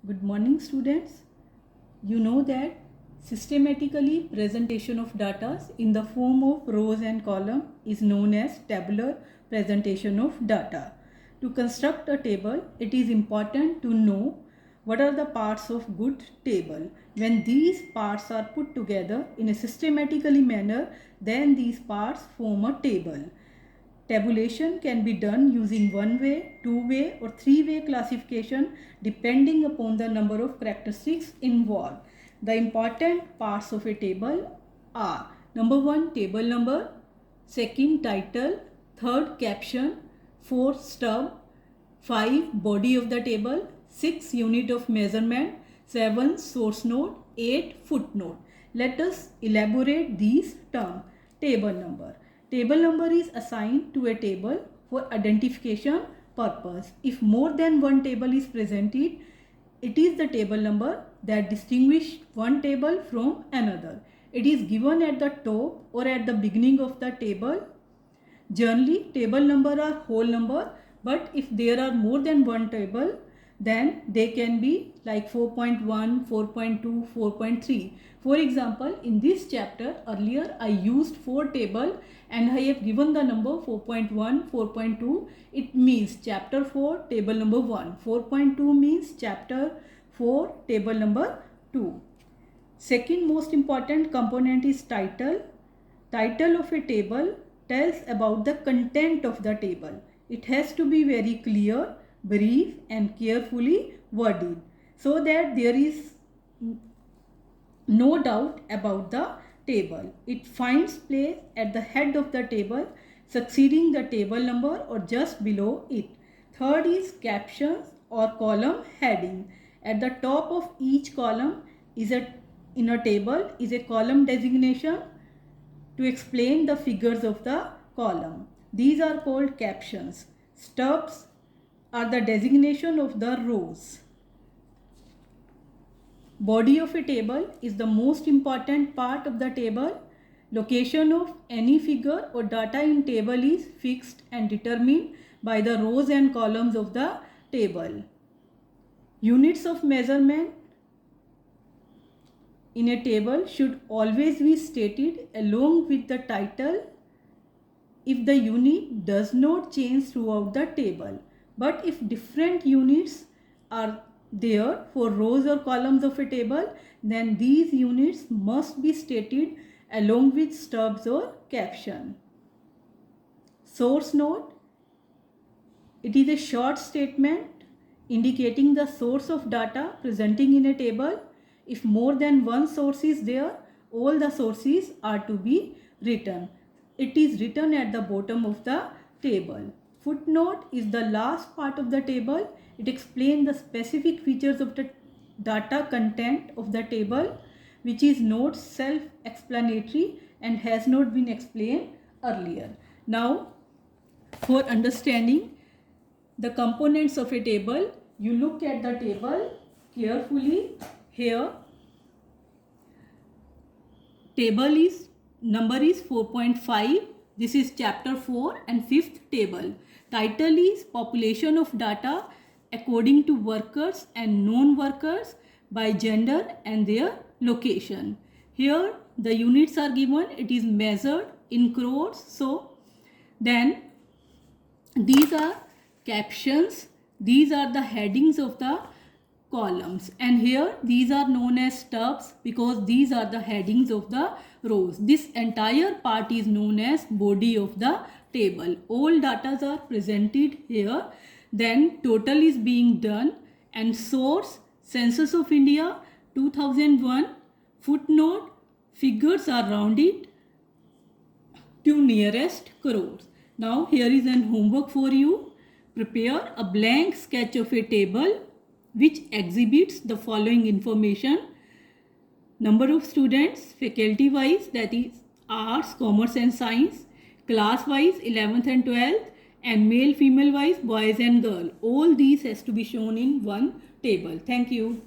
Good morning, students. You know that systematically presentation of data in the form of rows and columns is known as tabular presentation of data. To construct a table, it is important to know what are the parts of good table. When these parts are put together in a systematically manner, then these parts form a table. Tabulation can be done using one-way, two-way or three-way classification depending upon the number of characteristics involved. The important parts of a table are number 1 table number, second title, third caption, fourth stub, 5 body of the table, 6 unit of measurement, 7 source node, 8 footnote. Let us elaborate these terms. Table number. Table number is assigned to a table for identification purpose. If more than one table is presented, it is the table number that distinguishes one table from another. It is given at the top or at the beginning of the table. Generally, table number are whole number, but if there are more than one table, then they can be like 4.1, 4.2, 4.3. For example, in this chapter earlier I used 4 table and I have given the number 4.1, 4.2. It means chapter 4 table number 1. 4.2 means chapter 4 table number 2. Second most important component is title. Title of a table tells about the content of the table. It has to be very clear, brief and carefully worded so that there is no doubt about the table. It finds place at the head of the table, succeeding the table number or just below it. Third is captions or column heading. At the top of each column in a table is a column designation to explain the figures of the column. These are called captions. Stubs are the designation of the rows. Body of a table is the most important part of the table. Location of any figure or data in table is fixed and determined by the rows and columns of the table. Units of measurement in a table should always be stated along with the title if the unit does not change throughout the table. But if different units are there for rows or columns of a table, then these units must be stated along with stubs or caption. Source node. It is a short statement indicating the source of data presenting in a table. If more than one source is there, all the sources are to be written. It is written at the bottom of the table. Footnote is the last part of the table. It explains the specific features of the data content of the table, which is not self-explanatory and has not been explained earlier. Now, for understanding the components of a table, you look at the table carefully. Here, table is number is 4.5. This is chapter 4 and 5th table. Title is population of data according to workers and non-workers by gender and their location. Here the units are given. It is measured in crores. So then these are captions. These are the headings of the columns, and here these are known as stubs because these are the headings of the rows. This entire part is known as body of the table. All data are presented here. Then total is being done, and source Census of India 2001. Footnote, figures are rounded to nearest crores. Now here is an homework for you. Prepare a blank sketch of a table which exhibits the following information: number of students, faculty wise, that is arts, commerce and science, class wise 11th and 12th, and male female wise boys and girl. All these has to be shown in one table. Thank you.